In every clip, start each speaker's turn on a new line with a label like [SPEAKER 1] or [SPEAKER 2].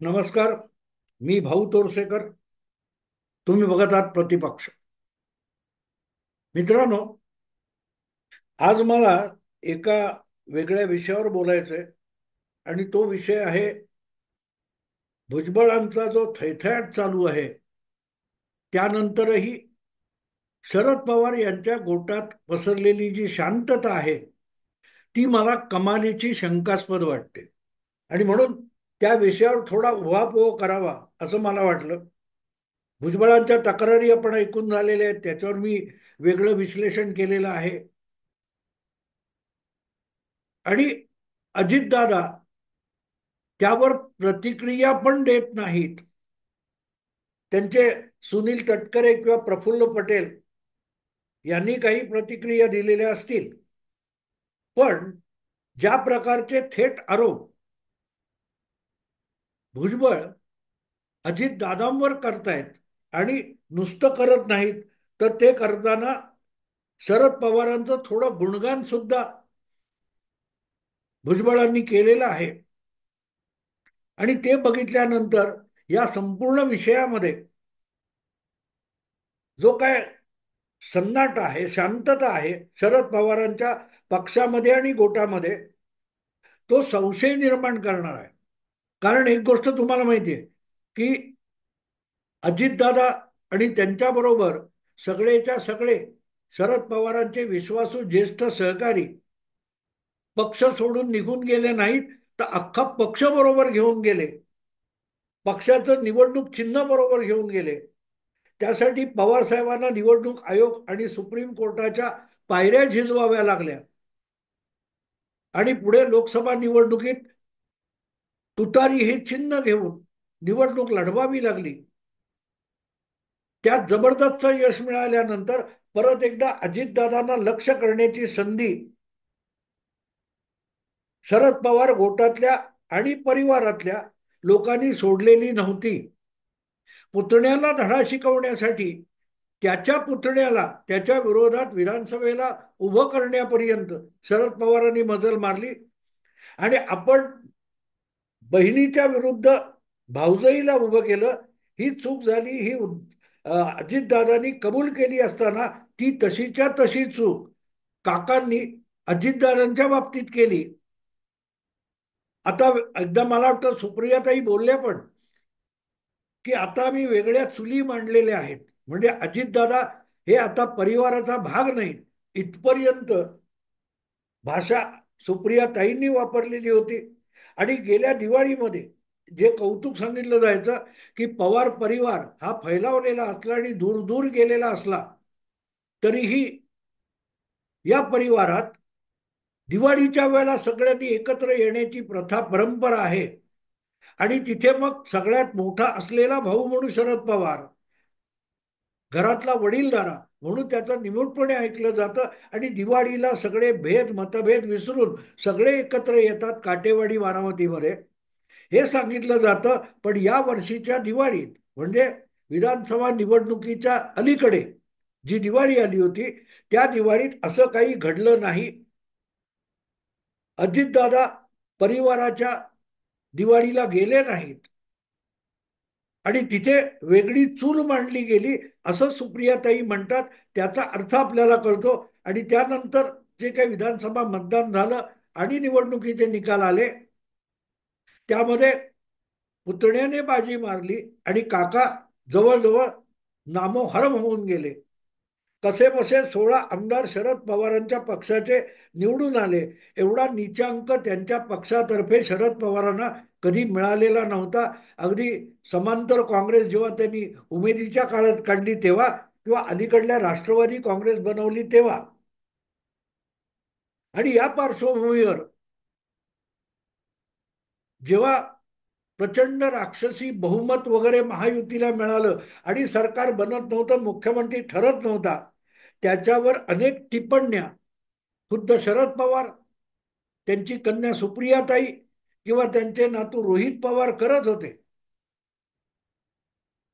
[SPEAKER 1] नमस्कार. मी भाऊ तोरसेकर. तुम्ही बघत आहात प्रतिपक्ष. मित्रांनो, आज मला एका वेगळ्या विषयावर बोलायचंय आणि तो विषय आहे भुजबळांचा जो थैथयाट चालू आहे. त्यानंतरही शरद पवार यांच्या गोटात पसरलेली जी शांतता आहे ती मला कमालीची शंकास्पद वाटते आणि म्हणून त्या विषयावर थोडा उहापोह करावा असं मला वाटलं. भुजबळांच्या तक्रारी आपण ऐकून झालेल्या आहेत, त्याच्यावर मी वेगळं विश्लेषण केलेलं आहे. आणि अजितदादा त्यावर प्रतिक्रिया पण देत नाहीत. त्यांचे सुनील तटकरे किंवा प्रफुल्ल पटेल यांनी काही प्रतिक्रिया दिलेल्या असतील, पण ज्या प्रकारचे थेट आरोप भुजबळ अजितदादांवर करतायत आणि नुसतं करत नाहीत, तर ते करताना शरद पवारांचं थोडं गुणगान सुद्धा भुजबळांनी केलेलं आहे. आणि ते बघितल्यानंतर या संपूर्ण विषयामध्ये जो काय सन्नाटा आहे, शांतता आहे शरद पवारांच्या पक्षामध्ये आणि गोटामध्ये, तो संशय निर्माण करणार आहे. कारण एक गोष्ट तुम्हाला माहिती आहे की अजितदादा आणि त्यांच्याबरोबर सगळेच्या सगळे शरद पवारांचे विश्वासू ज्येष्ठ सहकारी पक्ष सोडून निघून गेले नाहीत, तर अख्खा पक्ष बरोबर घेऊन गेले. पक्षाचं निवडणूक चिन्ह बरोबर घेऊन गेले. त्यासाठी पवार साहेबांना निवडणूक आयोग आणि सुप्रीम कोर्टाच्या पायऱ्या झिजवाव्या लागल्या आणि पुढे लोकसभा निवडणुकीत तुतारी हे चिन्ह घेऊन निवडणूक लढवावी लागली. त्यात जबरदस्त यश मिळाल्यानंतर परत एकदा अजितदादांना लक्ष करण्याची संधी शरद पवार गोटातल्या आणि परिवारातल्या लोकांनी सोडलेली नव्हती. पुतण्याला धडा शिकवण्यासाठी त्याच्या पुतण्याला त्याच्या विरोधात विधानसभेला उभं करण्यापर्यंत शरद पवारांनी मजल मारली. आणि आपण बहिणीच्या विरुद्ध भाऊजाईला उभं केलं, ही चूक झाली. ही अजितदादांनी कबूल केली असताना ती तशीच्या तशी चूक काकांनी अजितदादांच्या बाबतीत केली. आता एकदा मला वाटतं सुप्रियाताई बोलल्या पण की आता आम्ही वेगळ्या चुली मांडलेल्या आहेत, म्हणजे अजितदादा हे आता परिवाराचा भाग नाही, इथपर्यंत भाषा सुप्रियाताईंनी वापरलेली होती. आणि गेल्या दिवाळीमध्ये जे कौतुक सांगितलं जायचं की पवार परिवार हा फैलावलेला असला आणि दूर दूर गेलेला असला तरीही या परिवारात दिवाळीच्या वेळेला सगळ्यांनी एकत्र येण्याची प्रथा परंपरा आहे. आणि तिथे मग सगळ्यात मोठा असलेला भाऊ म्हणून शरद पवार, घरातला वडीलधारा म्हणून त्याचं निमूटपणे ऐकलं जातं. आणि दिवाळीला सगळे मतभेद विसरून सगळे एकत्र येतात काटेवाडी बारामतीमध्ये, हे सांगितलं जातं. पण या वर्षीच्या दिवाळीत, म्हणजे विधानसभा निवडणुकीच्या अलीकडे जी दिवाळी आली होती, त्या दिवाळीत असं काही घडलं नाही. अजितदादा परिवाराच्या दिवाळीला गेले नाहीत आणि तिथे वेगळी चूल मांडली गेली असं सुप्रियाताई म्हणतात. त्याचा अर्थ आपल्याला कळतो. आणि त्यानंतर जे काही विधानसभा मतदान झालं आणि निवडणुकीचे निकाल आले, त्यामध्ये पुतण्याने बाजी मारली आणि काका जवळजवळ नामोहरम होऊन गेले. कसे बसे 16 आमदार शरद पवारांच्या पक्षाचे निवडून आले. एवढा नीचांक त्यांच्या पक्षातर्फे शरद पवारांना कधी मिळालेला नव्हता. अगदी समांतर काँग्रेस जेव्हा त्यांनी उमेदीच्या काळात काढली तेव्हा, किंवा अलीकडल्या राष्ट्रवादी काँग्रेस बनवली तेव्हा. आणि या पार्श्वभूमीवर जेव्हा प्रचंड राक्षसी बहुमत वगैरे महायुतीला मिळालं आणि सरकार बनत नव्हतं, मुख्यमंत्री ठरत नव्हता, त्याच्यावर अनेक टिप्पण्या खुद्द शरद पवार, त्यांची कन्या सुप्रियाताई किंवा त्यांचे नातू रोहित पवार करत होते.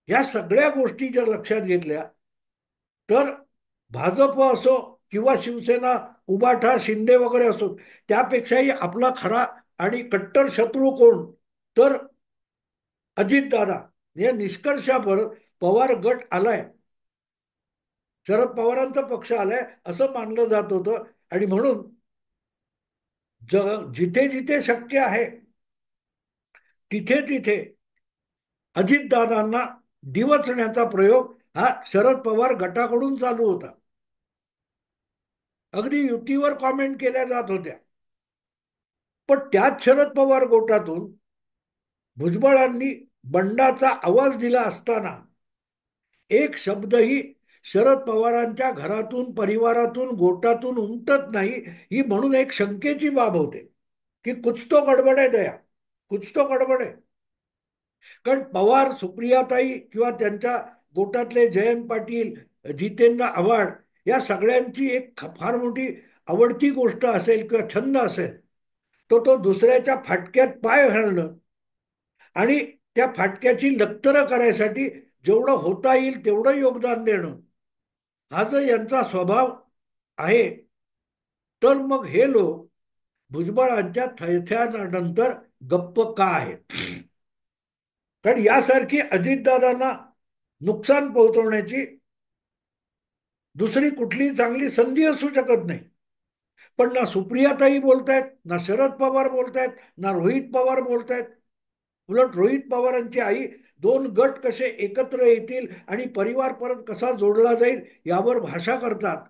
[SPEAKER 1] या सगळ्या गोष्टी जर लक्षात घेतल्या तर भाजप असो किंवा शिवसेना, उबाठा, शिंदे वगैरे असो, त्यापेक्षाही आपला खरा आणि कट्टर शत्रू कोण, तर अजितदादा या निष्कर्षावर पवार गट आलाय, शरद पवारांचा पक्ष आलाय असं मानलं जात होतं. आणि म्हणून जिथे जिथे शक्य आहे तिथे तिथे अजितदादांना डिवचण्याचा प्रयोग हा शरद पवार गटाकडून चालू होता. अगदी युतीवर कॉमेंट केल्या जात होत्या. पण त्याच शरद पवार गोटातून भुजबळांनी बंडाचा आवाज दिला असताना एक शब्दही शरद पवारांच्या घरातून, परिवारातून, गोटातून उमटत नाही, ही म्हणून एक शंकेची बाब होते की कुछ तो गडबड आहे दया, कुछ तो गडबड आहे. कारण पवार, सुप्रियाताई किंवा त्यांच्या गोटातले जयंत पाटील, जितेंद्र आव्हाड या सगळ्यांची एक फार मोठी आवडती गोष्ट असेल किंवा छंद असेल तो दुसऱ्याच्या फाटक्यात पाय घालणं आणि त्या फाटक्याची लक्तरं करायसाठी जेवढं होता येईल तेवढं योगदान देणं, हा जर यांचा स्वभाव आहे, तर मग हे लोक भुजबळांच्या थैथ्यानंतर गप्प का आहेत? कारण यासारखी अजितदादांना नुकसान पोहोचवण्याची दुसरी कुठली चांगली संधी असू शकत नाही. पण ना सुप्रियाताई बोलतायत, ना शरद पवार बोलतायत, ना रोहित पवार बोलतायत. उलट रोहित पवारांची आई दोन गट कसे एकत्र येतील आणि परिवार परत कसा जोडला जाईल यावर भाषा करतात,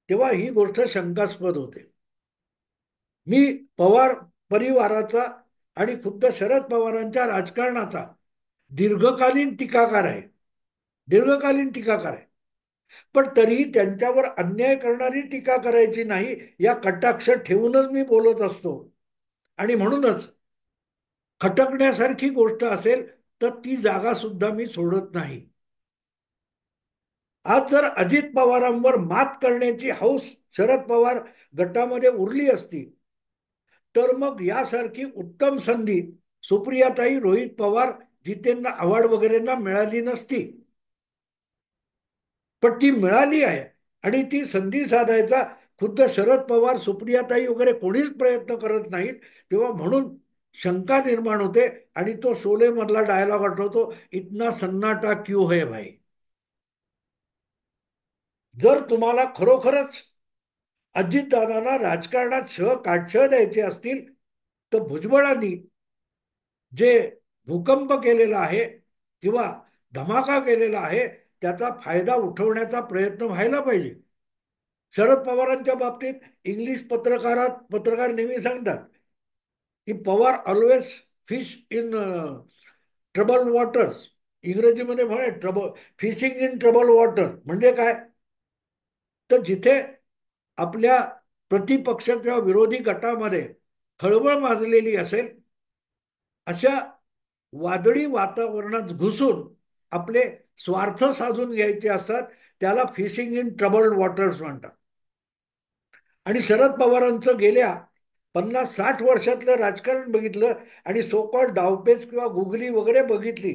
[SPEAKER 1] तेव्हा ही गोष्ट शंकास्पद होते. मी पवार परिवाराचा आणि खुद्द शरद पवारांच्या राजकारणाचा दीर्घकालीन टीकाकार आहे, दीर्घकालीन टीकाकार आहे. पण तरीही त्यांच्यावर अन्याय करणारी टीका करायची नाही या कटाक्ष ठेवूनच मी बोलत असतो. आणि म्हणूनच खटकण्यासारखी गोष्ट असेल तर ती जागा सुद्धा मी सोडत नाही. आज जर अजित पवारांवर मात करण्याची हौस शरद पवार गटामध्ये उरली असती तर मग यासारखी उत्तम संधी सुप्रियाताई, रोहित पवार, जितेंद्र आव्हाड वगैरेंना मिळाली नसती. पण ती मिळाली आहे आणि ती संधी साधायचा खुद्द शरद पवार, सुप्रियाताई वगैरे कोणीच प्रयत्न करत नाहीत. तेव्हा म्हणून शंका निर्माण होते. आणि तो शोले मधला डायलॉग आठवतो, इतना सन्नाटा क्यू है भाई. जर तुम्हाला खरोखरच अजितदादांना राजकारणात काटछळ द्यायचे असतील तर भुजबळांनी जे भूकंप केलेला आहे किंवा धमाका केलेला आहे त्याचा फायदा उठवण्याचा प्रयत्न व्हायला पाहिजे. शरद पवारांच्या बाबतीत इंग्लिश पत्रकार नेहमी सांगतात की Pawar always fish in trouble waters. इंग्रजीमध्ये म्हणे फिशिंग इन ट्रबल वॉटर म्हणजे काय, तर जिथे आपल्या प्रतिपक्ष किंवा विरोधी गटामध्ये खळबळ माजलेली असेल अशा वादळी वातावरणात घुसून आपले स्वार्थ साधून घ्यायचे असतात, त्याला फिशिंग इन ट्रबल्ड वॉटर्स म्हणतात. आणि शरद पवारांचं गेल्या 50-60 वर्षातलं राजकारण बघितलं आणि सो कॉल्ड डावपेच किंवा गुगली वगैरे बघितली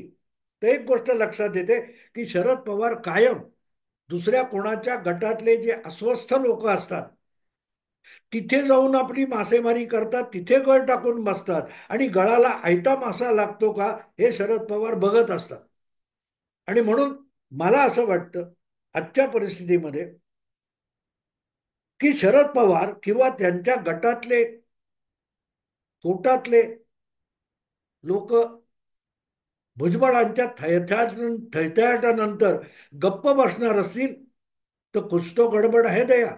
[SPEAKER 1] तर एक गोष्ट लक्षात येते की शरद पवार कायम दुसऱ्या कोणाच्या गटातले जे अस्वस्थ लोक असतात तिथे जाऊन आपली मासेमारी करतात, तिथे गळ टाकून बसतात आणि गळाला आयता मासा लागतो का हे शरद पवार बघत असतात. आणि म्हणून मला असं वाटतं आजच्या परिस्थितीमध्ये की शरद पवार किंवा त्यांच्या गटातले, कोटातले लोक भुजबळांच्या थैथयाटानंतर गप्प बसणार असतील तर कुछ तो गडबड आहे दया,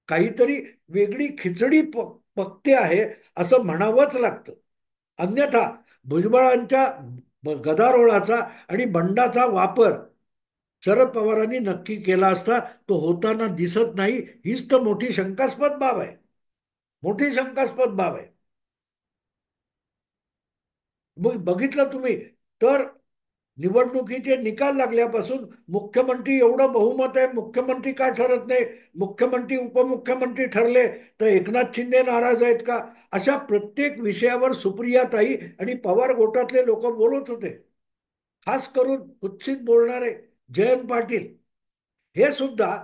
[SPEAKER 1] काहीतरी वेगळी खिचडी पकते आहे असं म्हणावंच लागतं. अन्यथा भुजबळांच्या गदारोळाचा आणि बंडाचा वापर शरद पवारांनी नक्की केला असता, तो होताना दिसत नाही. हीच तर मोठी शंकास्पद बाब आहे, मोठी शंकास्पद बाब आहे. बघितलं तुम्ही तर निवडणुकीचे निकाल लागल्यापासून मुख्यमंत्री एवढं बहुमत आहे, मुख्यमंत्री का ठरत नाही, मुख्यमंत्री उपमुख्यमंत्री ठरले तर एकनाथ शिंदे नाराज आहेत का, अशा प्रत्येक विषयावर सुप्रियाताई आणि पवार गोटातले लोक बोलत होते. खास करून कुत्सित बोलणारे जयंत पाटील हे सुद्धा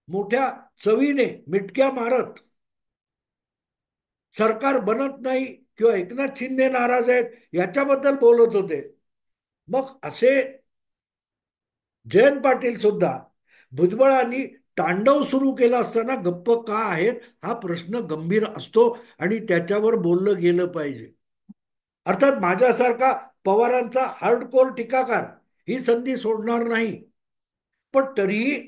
[SPEAKER 1] मोठ्या चवीने मिटक्या मारत सरकार बनत नाही किंवा एकनाथ शिंदे नाराज आहेत याच्याबद्दल बोलत होते. मग असे जयंत पाटील सुद्धा भुजबळांनी तांडव सुरू केला असताना गप्प का आहेत हा प्रश्न गंभीर असतो आणि त्याच्यावर बोललं गेलं पाहिजे. अर्थात माझ्यासारखा पवारांचा हार्डकोर टीकाकार ही संधी सोडणार नाही, पण तरीही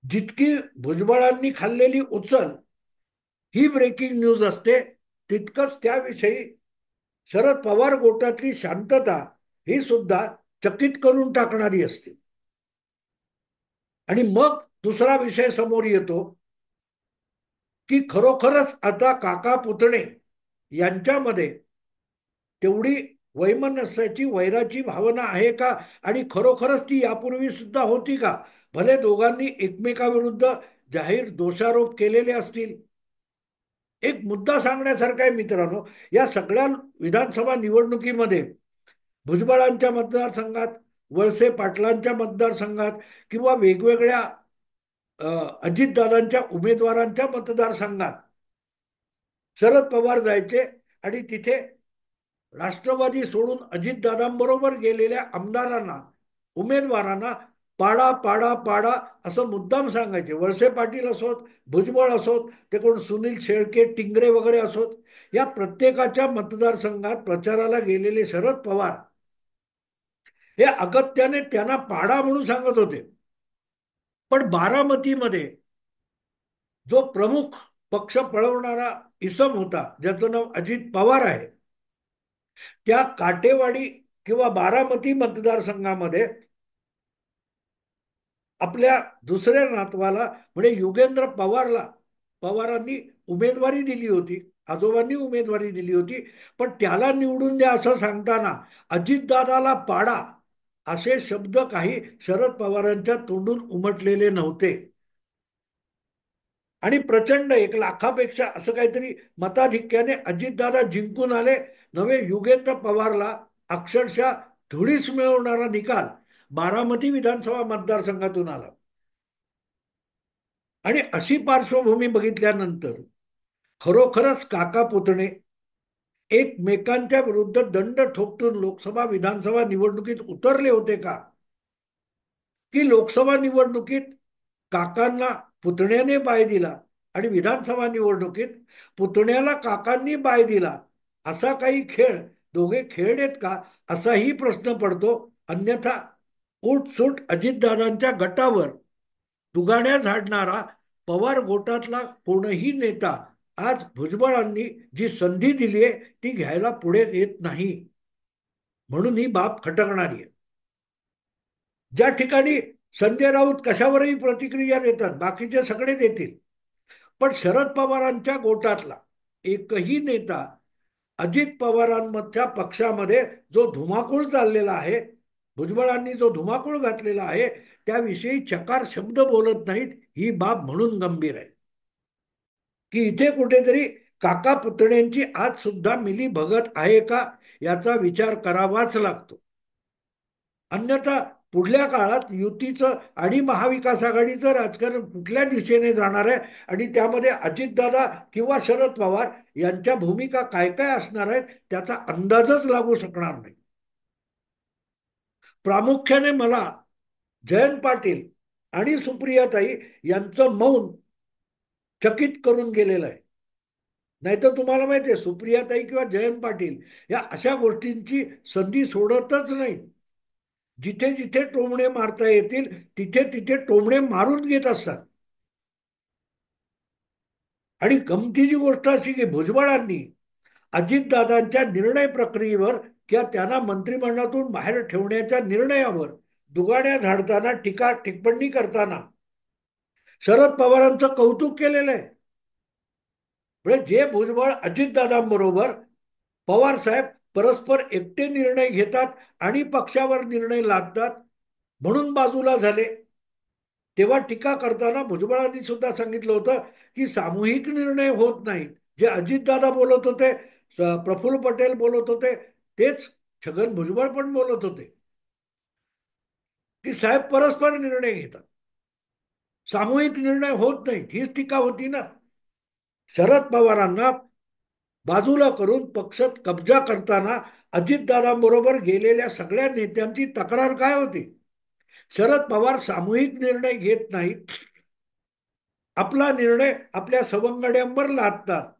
[SPEAKER 1] जितकी भुजबळांनी खाल्लेली उचल ही ब्रेकिंग न्यूज असते, तितकंच त्याविषयी शरद पवार गोटातली शांतता ही सुद्धा चकित करून टाकणारी असते. आणि मग दुसरा विषय समोर येतो की खरोखरच आता काका पुतणे यांच्यामध्ये तेवढी वैमनस्याची वैराची भावना आहे का, आणि खरोखरच ती यापूर्वी सुद्धा होती का. भले दोघांनी एकमेकाविरुद्ध जाहीर दोषारोप केलेले असतील. एक मुद्दा सांगण्यासारखा आहे मित्रांनो, या सगळ्या विधानसभा निवडणुकीमध्ये भुजबळांच्या मतदारसंघात, वळसे पाटलांच्या मतदारसंघात किंवा वेगवेगळ्या अजितदादांच्या उमेदवारांच्या मतदारसंघात शरद पवार जायचे आणि तिथे राष्ट्रवादी सोडून अजितदादांबरोबर गेलेल्या आमदारांना, उमेदवारांना पाडा पाडा पाडा असं मुद्दाम सांगायचे. वळसे पाटील असोत, भुजबळ असोत, ते कोण सुनील शेळके, टिंगरे वगैरे असोत, या प्रत्येकाच्या मतदारसंघात प्रचाराला गेलेले शरद पवार हे अगत्याने त्यांना पाडा म्हणून सांगत होते. पण बारामतीमध्ये जो प्रमुख पक्ष पळवणारा इसम होता ज्याचं नाव अजित पवार आहे, त्या काटेवाडी किंवा बारामती मतदारसंघामध्ये आपल्या दुसऱ्या नातवाला म्हणजे युगेंद्र पवारला पवारांनी उमेदवारी दिली होती, आजोबांनी उमेदवारी दिली होती. पण त्याला निवडून द्या असं सांगताना अजितदादाला पाडा असे शब्द काही शरद पवारांच्या तोंडून उमटलेले नव्हते. आणि प्रचंड 1,00,000पेक्षा असं काहीतरी मताधिक्याने अजितदादा जिंकून आले. नवे युगेंद्र पवारला अक्षरशः धुळीस मिळवणारा निकाल बारामती विधानसभा मतदारसंघातून आला. आणि अशी पार्श्वभूमी बघितल्यानंतर खरोखरच काका पुतणे एकमेकांच्या विरुद्ध दंड ठोकतून लोकसभा विधानसभा निवडणुकीत उतरले होते का, की लोकसभा निवडणुकीत काकांना पुतण्याने बाय दिला आणि विधानसभा निवडणुकीत पुतण्याला काकांनी बाय दिला, असा काही खेळ दोघे खेळलेत का असाही प्रश्न पडतो. अन्यथा उठसूट अजितदादांच्या गटावर दुगाड्या झाडणारा पवार गोटातला कोणही नेता आज भुजबळांनी जी संधी दिली आहे ती घ्यायला पुढे येत नाही. म्हणून ही बाब खटकणारी आहे. ज्या ठिकाणी संजय राऊत कशावरही प्रतिक्रिया देतात, बाकीचे सगळे देतील, पण शरद पवारांच्या गोटातला एकही नेता अजित पवारांच्या पक्षामध्ये जो धुमाकूळ चाललेला आहे, भुजबळांनी जो धुमाकूळ घातलेला आहे, त्याविषयी चकार शब्द बोलत नाहीत. ही बाब म्हणून गंभीर आहे की इथे कुठेतरी काका पुतण्यांची आज सुद्धा मिली भगत आहे का याचा विचार करावाच लागतो. अन्यथा पुढल्या काळात युतीचं आणि महाविकास आघाडीचं राजकारण कुठल्या दिशेने जाणार आहे आणि त्यामध्ये अजितदादा किंवा शरद पवार यांच्या भूमिका काय काय असणार आहेत त्याचा अंदाजच लागू शकणार नाही. प्रामुख्याने मला जयंत पाटील आणि सुप्रियाताई यांचं मौन चकित करून गेलेलं आहे. नाहीतर तुम्हाला माहिती आहे सुप्रियाताई किंवा जयंत पाटील या अशा गोष्टींची संधी सोडतच नाही. जिथे जिथे टोमणे मारता येतील तिथे तिथे टोमणे मारून घेत असतात. आणि गमतीची गोष्ट अशी की भुजबळांनी अजितदादांच्या निर्णय प्रक्रियेवर किंवा त्यांना मंत्रिमंडळातून बाहेर ठेवण्याच्या निर्णयावर दुगाड्या झाडताना, टीका टिप्पणी करताना शरद पवारांचं कौतुक केलेलं आहे. म्हणजे जे भुजबळ अजितदादांबरोबर पवार साहेब परस्पर एकटे निर्णय घेतात आणि पक्षावर निर्णय लादतात म्हणून बाजूला झाले, तेव्हा टीका करताना भुजबळांनी सुद्धा सांगितलं होतं की सामूहिक निर्णय होत नाहीत. जे अजितदादा बोलत होते, प्रफुल्ल पटेल बोलत होते, तेच छगन भुजबळ पण बोलत होते की साहेब परस्पर निर्णय घेतात, सामूहिक निर्णय होत नाहीत. हीच टीका होती ना. शरद पवारांना बाजूला करून पक्षात कब्जा करताना अजितदादांबरोबर गेलेल्या सगळ्या नेत्यांची तक्रार काय होती? शरद पवार सामूहिक निर्णय घेत नाहीत, आपला निर्णय आपल्या सवंगड्यांवर लादतात.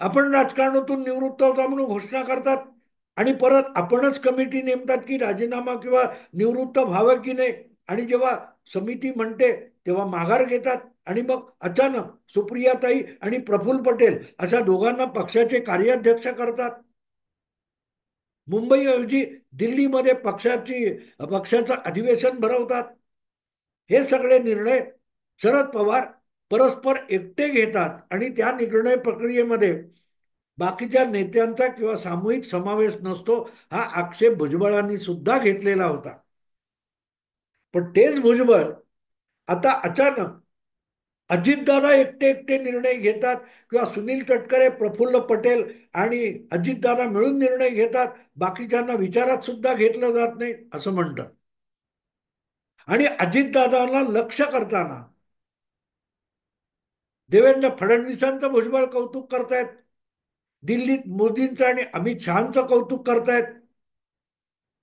[SPEAKER 1] आपण राजकारणातून निवृत्त होता म्हणून घोषणा करतात आणि परत आपणच कमिटी नेमतात की राजीनामा किंवा निवृत्त व्हावं की नाही. आणि जेव्हा समिती म्हणते तेव्हा माघार घेतात आणि मग अचानक सुप्रियाताई आणि प्रफुल्ल पटेल अशा दोघांना पक्षाचे कार्याध्यक्ष करतात. मुंबईऐवजी दिल्लीमध्ये पक्षाचं अधिवेशन भरवतात. हे सगळे निर्णय शरद पवार परस्पर एकटे घेतात आणि त्या निर्णय प्रक्रियेमध्ये बाकीच्या नेत्यांचा किंवा सामूहिक समावेश नसतो, हा आक्षेप भुजबळांनी सुद्धा घेतलेला होता. पण तेच भुजबळ आता अचानक अजितदादा एकटे एकटे निर्णय घेतात किंवा सुनील तटकरे, प्रफुल्ल पटेल आणि अजितदादा मिळून निर्णय घेतात, बाकीच्यांना विचारात सुद्धा घेतलं जात नाही असं म्हणतात. आणि अजितदादांना लक्ष करताना देवेंद्र फडणवीसांचं भुजबळ कौतुक करतायत, दिल्लीत मोदींचं आणि अमित शहाचं कौतुक करतायत,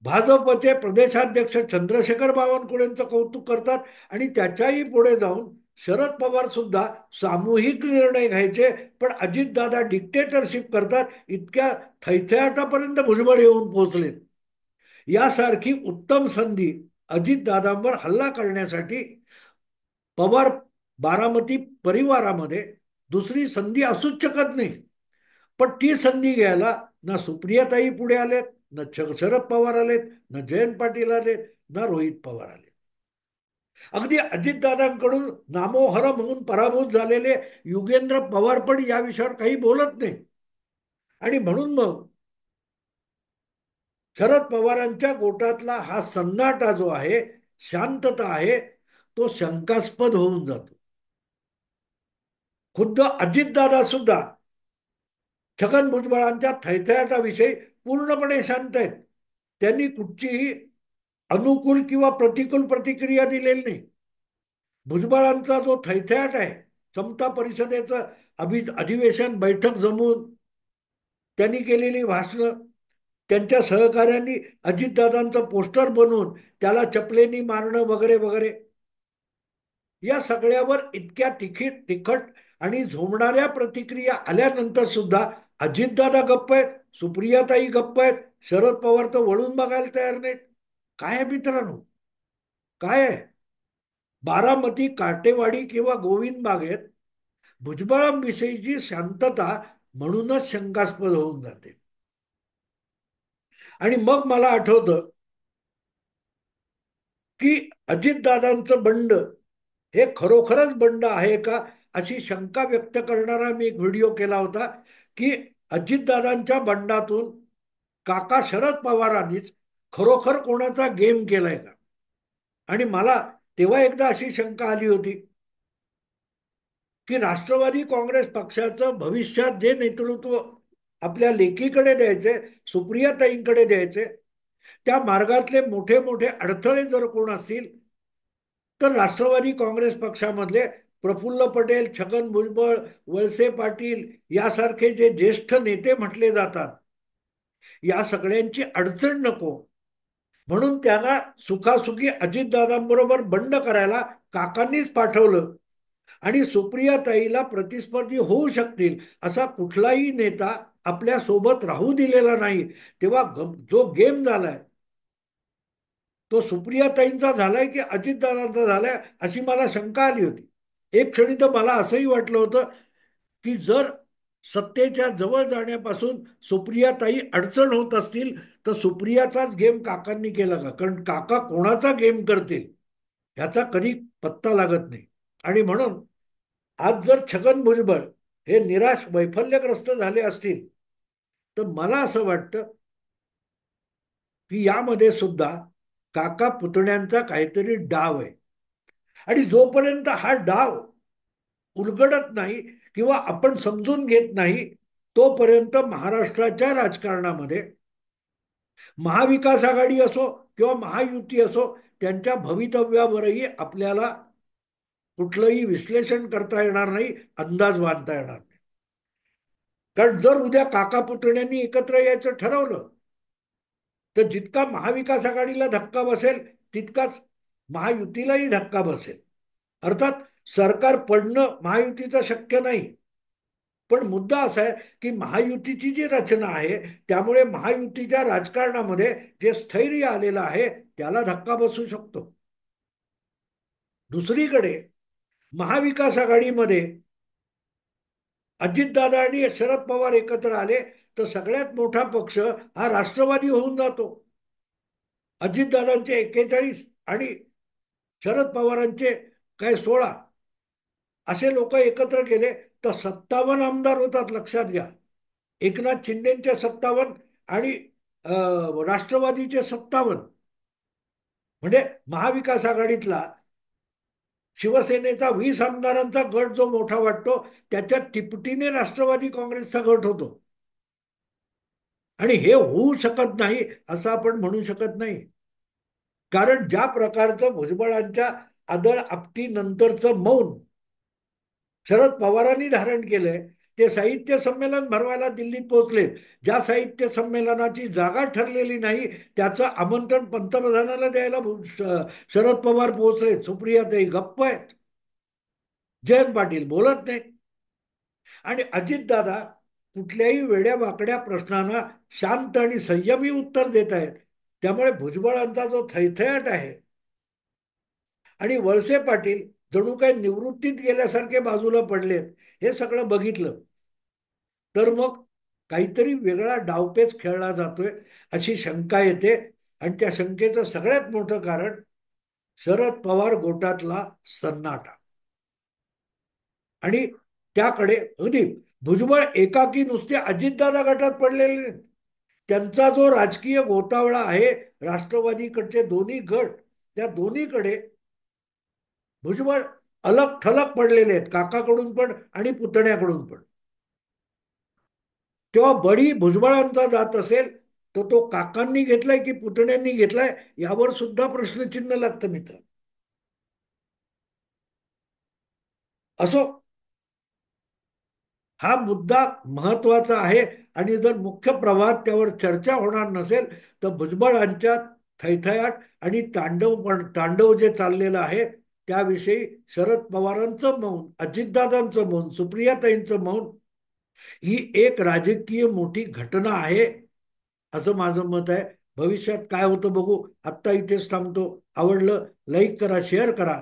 [SPEAKER 1] भाजपचे प्रदेशाध्यक्ष चंद्रशेखर बावनकुळेंचं कौतुक करतात आणि त्याच्याही पुढे जाऊन शरद पवार सुद्धा सामूहिक निर्णय घ्यायचे पण अजितदादा डिक्टेटरशिप करतात, इतक्या थैथयाटापर्यंत भुजबळ येऊन पोहोचलेत. यासारखी उत्तम संधी अजितदादांवर हल्ला करण्यासाठी पवार बारामती परिवारामध्ये दुसरी संधी असूच शकत नाही. पण ती संधी घ्यायला ना सुप्रियाताई पुढे आलेत, ना शरद पवार आलेत, ना जयंत पाटील आलेत, ना रोहित पवार आले. अगदी अजितदादांकडून नामोहरम म्हणून पराभूत झालेले युगेंद्र पवार पण या विषयावर काही बोलत नाही. आणि म्हणून मग शरद पवारांच्या गोटातला हा सन्नाटा जो आहे, शांतता आहे, तो शंकास्पद होऊन जातो. खुद्द अजितदादा सुद्धा छगन भुजबळांच्या थैथयाटाविषयी पूर्णपणे शांत आहेत. त्यांनी कुठचीही अनुकूल किंवा प्रतिकूल प्रतिक्रिया दिलेली नाही. भुजबळांचा जो थैथयाट आहे, समता परिषदेचं अधिवेशन बैठक जमवून त्यांनी केलेली भाषणं, त्यांच्या सहकाऱ्यांनी अजितदादांचं पोस्टर बनवून त्याला चपलेनी मारणं वगैरे वगैरे, या सगळ्यावर इतक्या तिखट आणि झोंबणाऱ्या प्रतिक्रिया आल्यानंतर सुद्धा अजितदादा गप्प आहेत, सुप्रियाताई गप्प आहेत, शरद पवार तर वळून बघायला तयार नाहीत. काय आहे मित्रांनो? काय आहे? बारामती, काटेवाडी किंवा गोविंद बागेत भुजबळांविषयीची शांतता म्हणूनच शंकास्पद होऊन जाते. आणि मग मला आठवतं की अजितदादांचं बंड हे खरोखरच बंड आहे का, अशी शंका व्यक्त करणारा मी एक व्हिडिओ केला होता की अजितदादांच्या बंडातून काका शरद पवारांनीच खरोखर कोणाचा गेम केलाय का. आणि मला तेव्हा एकदा अशी शंका आली होती की राष्ट्रवादी काँग्रेस पक्षाचं भविष्यात जे नेतृत्व आपल्या लेकीकडे द्यायचे, सुप्रियाताईंकडे द्यायचे, त्या मार्गातले मोठे मोठे अडथळे जर कोण असतील तर राष्ट्रवादी काँग्रेस पक्षामधले प्रफुल्ल पटेल, छगन भुजबळ, वळसे पाटील यासारखे जे ज्येष्ठ नेते म्हटले जातात, या सगळ्यांची अडचण नको म्हणून त्यांना सुखासुखी अजितदादांबरोबर बंड करायला काकांनीच पाठवलं. आणि सुप्रियाताईला प्रतिस्पर्धी होऊ शकतील असा कुठलाही नेता आपल्या सोबत राहू दिलेला नाही. तेव्हा जो गेम झालाय तो सुप्रियाताईंचा झालाय की अजितदादांचा झालाय, अशी मला शंका आली होती. एक क्षणी तर मला असंही वाटलं होतं की जर सत्तेच्या जवळ जाण्यापासून सुप्रियाताई अडचण होत असतील तर सुप्रियाचाच गेम काकांनी केला का, कारण काका कोणाचा गेम करतील ह्याचा कधी पत्ता लागत नाही. आणि म्हणून आज जर छगन भुजबळ हे निराश वैफल्यग्रस्त झाले असतील तर मला असं वाटतं की यामध्ये सुद्धा काका पुतण्यांचा काहीतरी डाव आहे. आणि जोपर्यंत हा डाव उलगडत नाही किंवा आपण समजून घेत नाही तोपर्यंत महाराष्ट्राच्या राजकारणामध्ये महाविकास आघाडी असो किंवा महायुती असो, त्यांच्या भवितव्यावरही आपल्याला कुठलंही विश्लेषण करता येणार नाही, अंदाज बांधता येणार नाही. कारण जर उद्या काका पुतण्यांनी एकत्र यायचं ठरवलं तर जितका महाविकास आघाडीला धक्का बसेल तितकाच महायुतीलाही धक्का बसेल. अर्थात सरकार पडणं महायुतीचं शक्य नाही. पण मुद्दा असा आहे की महायुतीची जी रचना आहे त्यामुळे महायुतीच्या राजकारणामध्ये जे स्थैर्य आलेलं आहे त्याला धक्का बसू शकतो. दुसरीकडे महाविकास आघाडीमध्ये अजितदादा आणि शरद पवार एकत्र आले तर सगळ्यात मोठा पक्ष हा राष्ट्रवादी होऊन जातो. अजितदादांचे 41 आणि शरद पवारांचे काय 16 असे लोक एकत्र केले तर 57 आमदार होतात. लक्षात घ्या. एकनाथ शिंदेचे 57 आणि राष्ट्रवादीचे 57. म्हणजे महाविकास आघाडीतला शिवसेनेचा 20 आमदारांचा गट जो मोठा वाटतो त्याच्यात तिपटीने राष्ट्रवादी काँग्रेसचा गट होतो. आणि हे होऊ शकत नाही असं आपण म्हणू शकत नाही. कारण ज्या प्रकारचं भुजबळांच्या आदळ आपटीनंतरचं मौन शरद पवारांनी धारण केलंय ते साहित्य संमेलन भरवायला दिल्लीत पोहोचले. ज्या साहित्य संमेलनाची जागा ठरलेली नाही त्याचं आमंत्रण पंतप्रधानाला द्यायला शरद पवार पोहोचले. सुप्रियाताई गप्प आहेत. जयंत पाटील बोलत नाही. आणि अजितदादा कुठल्याही वेड्या वाकड्या प्रश्नांना शांत आणि संयमी उत्तर देत आहेत. त्यामुळे भुजबळांचा जो थैथयाट आहे आणि वळसे पाटील जणू काही निवृत्तीत गेल्यासारखे बाजूला पडलेत हे सगळं बघितलं तर मग काहीतरी वेगळा डावपेच खेळला जातोय अशी शंका येते. आणि त्या शंकेचं सगळ्यात मोठं कारण शरद पवार गोटातला सन्नाटा. आणि त्याकडे अगदी भुजबळ एकाकी नुसते अजितदादा गटात पडलेले नाहीत. त्यांचा जो राजकीय गोतावळा आहे राष्ट्रवादीकडचे दोन्ही गट त्या दोन्हीकडे भुजबळ अलग थलग पडलेले आहेत. काकाकडून पण आणि पुतण्याकडून पण. तेव्हा बळी भुजबळांचा जात असेल तर तो काकांनी घेतलाय की पुतण्यांनी घेतलाय यावर सुद्धा प्रश्नचिन्ह लागतं मित्र. असो हा मुद्दा महत्वाचा आहे. आणि जर मुख्य प्रवाहात त्यावर चर्चा होणार नसेल तर भुजबळांच्या थैथयाट आणि तांडव जे चाललेलं आहे त्याविषयी शरद पवारांचं मौन, अजितदादांचं मौन, सुप्रियाताईंचं मौन ही एक राजकीय मोठी घटना आहे असं माझं मत आहे. भविष्यात काय होतं बघू. आत्ता इथेच थांबतो. आवडलं लाईक करा, शेअर करा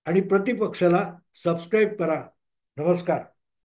[SPEAKER 1] आणि प्रतिपक्षाला सबस्क्राईब करा. नमस्कार.